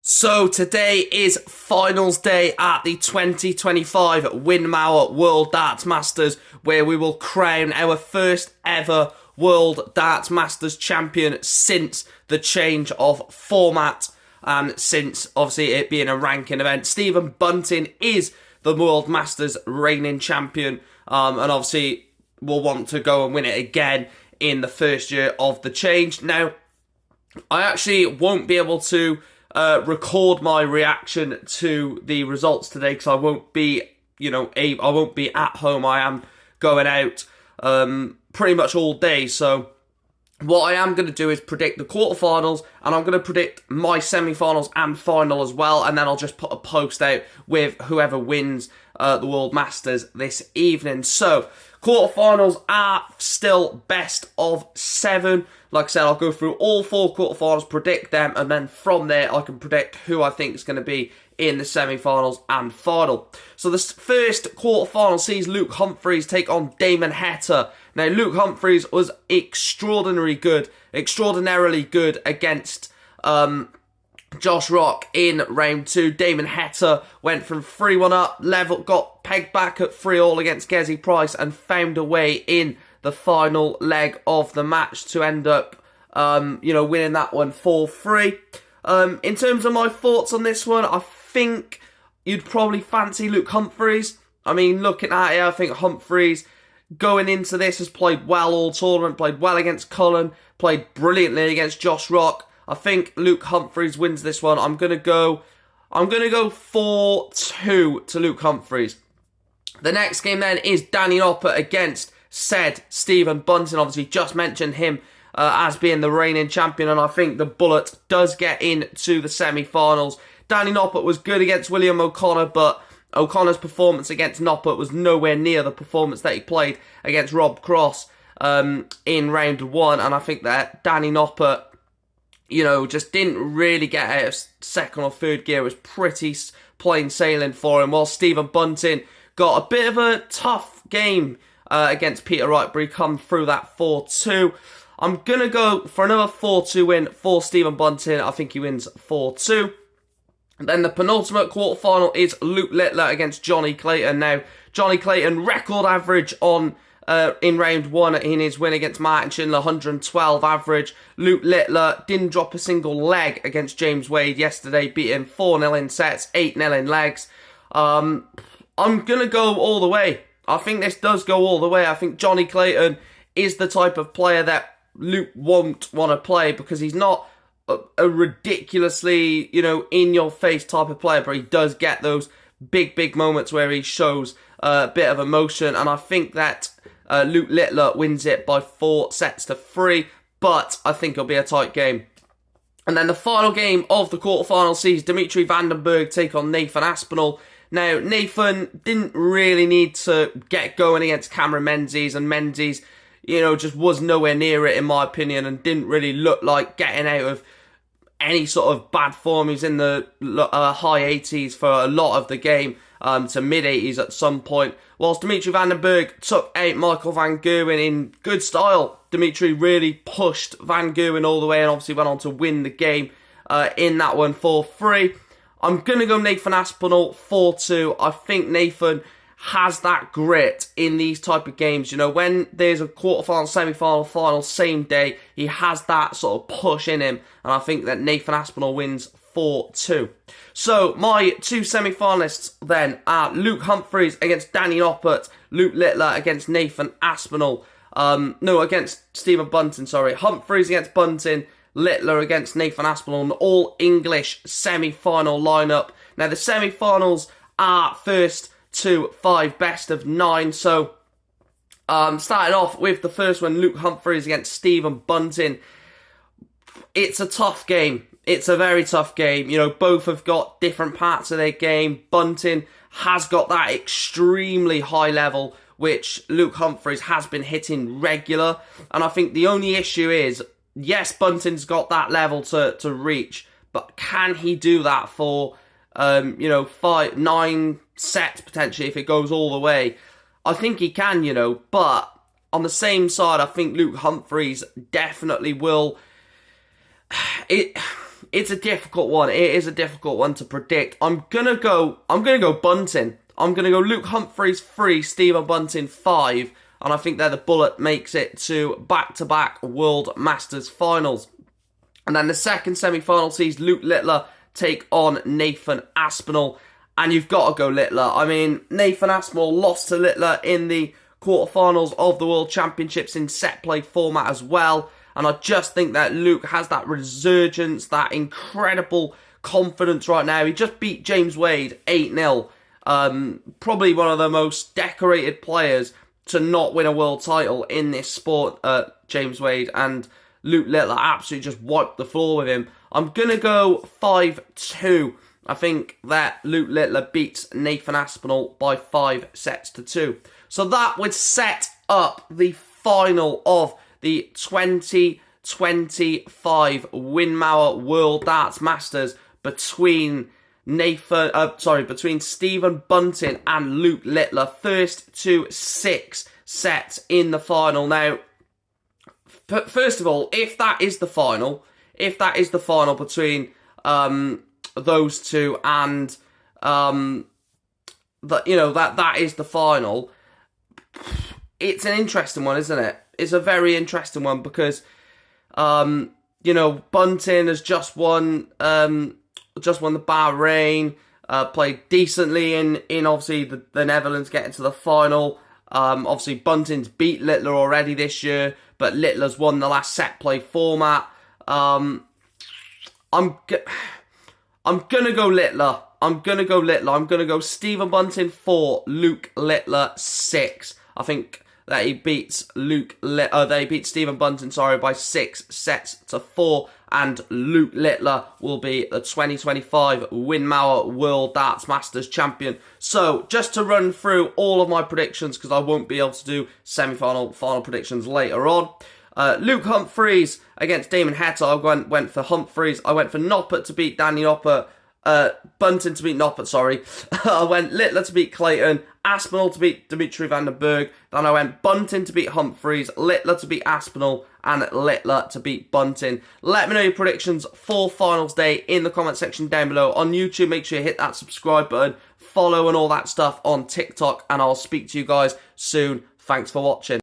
So today is finals day at the 2025 Winmau World Darts Masters, where we will crown our first ever World Darts Masters champion since the change of format and since obviously it being a ranking event. Stephen Bunting is the World Masters reigning champion, and obviously will want to go and win it again in the first year of the change. Now, I actually won't be able to record my reaction to the results today because I won't be, I won't be at home. I am going out pretty much all day. So what I am going to do is predict the quarterfinals, and I'm going to predict my semi-finals and final as well. And then I'll just put a post out with whoever wins the World Masters this evening. So quarterfinals are still best of 7. Like I said, I'll go through all 4 quarterfinals, predict them, and then from there I can predict who I think is going to be in the semi-finals and final. So the first quarterfinal sees Luke Humphries take on Damon Heta. Now, Luke Humphries was extraordinarily good against Josh Rock in round 2. Damon Heta went from 3-1 up, got pegged back at 3-all against Gezi Price, and found a way in the final leg of the match to end up, winning that one 4-3. In terms of my thoughts on this one, I think you'd probably fancy Luke Humphries. I mean, looking at it, I think Humphries going into this has played well all tournament, played well against Cullen, played brilliantly against Josh Rock. I think Luke Humphries wins this one. I'm gonna go 4-2 to Luke Humphries. The next game then is Danny Noppert against said Stephen Bunting. Obviously, just mentioned him as being the reigning champion, and I think the Bullet does get into the semi-finals. Danny Noppert was good against William O'Connor, but O'Connor's performance against Noppert was nowhere near the performance that he played against Rob Cross in round 1, and I think that Danny Noppert, just didn't really get out of second or third gear. It was pretty plain sailing for him, while Stephen Bunting got a bit of a tough game against Peter Wright, but he come through that 4-2. I'm going to go for another 4-2 win for Stephen Bunting. I think he wins 4-2. And then the penultimate quarterfinal is Luke Littler against Johnny Clayton. Now, Johnny Clayton, record average in round 1 in his win against Martin Schindler, 112 average. Luke Littler didn't drop a single leg against James Wade yesterday, beat him 4-0 in sets, 8-0 in legs. I'm going to go all the way. I think this does go all the way. I think Johnny Clayton is the type of player that Luke won't want to play because he's not a ridiculously, in-your-face type of player, but he does get those big moments where he shows a bit of emotion, and I think that Luke Littler wins it by 4-3, but I think it'll be a tight game. And then the final game of the quarterfinal sees Dimitri Vandenberg take on Nathan Aspinall. Now, Nathan didn't really need to get going against Cameron Menzies, and Menzies, just was nowhere near it in my opinion, and didn't really look like getting out of any sort of bad form. He's in the high 80s for a lot of the game, to mid 80s at some point. Whilst Dimitri Vandenberg took out Michael Van Gerwen in good style. Dimitri really pushed Van Gerwen all the way and obviously went on to win the game in that one 4-3. I'm going to go Nathan Aspinall 4-2. I think Nathan has that grit in these type of games. When there's a quarterfinal, semi-final, final, same day, he has that sort of push in him. And I think that Nathan Aspinall wins 4-2. So, my 2 semi-finalists then are Luke Humphries against Danny Noppert, Luke Littler against Nathan Aspinall. Against Stephen Bunting, sorry. Humphries against Bunting, Littler against Nathan Aspinall, an all-English semi-final lineup. Now, the semi-finals are first to 5 best of 9. So, starting off with the first one, Luke Humphries against Stephen Bunting. It's a tough game. It's a very tough game. Both have got different parts of their game. Bunting has got that extremely high level, which Luke Humphries has been hitting regular. And I think the only issue is, yes, Bunting's got that level to reach, but can he do that for, 9 sets potentially if it goes all the way? I think he can, but on the same side, I think Luke Humphries definitely will. it's a difficult one. It is a difficult one to predict. I'm gonna go Bunting. I'm gonna go Luke Humphries 3, Stephen Bunting 5, and I think that the Bullet makes it to back-to-back World Masters finals. And then the second semi-final sees Luke Littler take on Nathan Aspinall, and you've got to go Littler. I mean, Nathan Aspinall lost to Littler in the quarterfinals of the World Championships in set play format as well. And I just think that Luke has that resurgence, that incredible confidence right now. He just beat James Wade 8-0. Probably one of the most decorated players to not win a world title in this sport, James Wade. And Luke Littler absolutely just wiped the floor with him. I'm going to go 5-2. I think that Luke Littler beats Nathan Aspinall by 5-2. So that would set up the final of the 2025 Winmau World Darts Masters between Stephen Bunting and Luke Littler. First to 6 sets in the final. Now, first of all, if that is the final between those two, and that is the final, it's an interesting one, isn't it? It's a very interesting one because Bunting has just won the Bahrain, played decently in obviously the Netherlands, getting to the final. Obviously Bunting's beat Littler already this year, but Littler's won the last set play format. I'm gonna go Littler. I'm gonna go Stephen Bunting 4, Luke Littler 6. I think that he beats Stephen Bunting, by 6-4, and Luke Littler will be the 2025 Winmau World Darts Masters champion. So, just to run through all of my predictions, because I won't be able to do semi-final, final predictions later on. Luke Humphries against Damon Heta. I went for Humphries. I went for Noppert to beat Danny Noppert. Bunting to beat Noppert, sorry. I went Littler to beat Clayton, Aspinall to beat Dimitri van den Berg. Then I went Bunting to beat Humphries, Littler to beat Aspinall, and Littler to beat Bunting. Let me know your predictions for finals day in the comment section down below. On YouTube, make sure you hit that subscribe button, follow and all that stuff on TikTok, and I'll speak to you guys soon. Thanks for watching.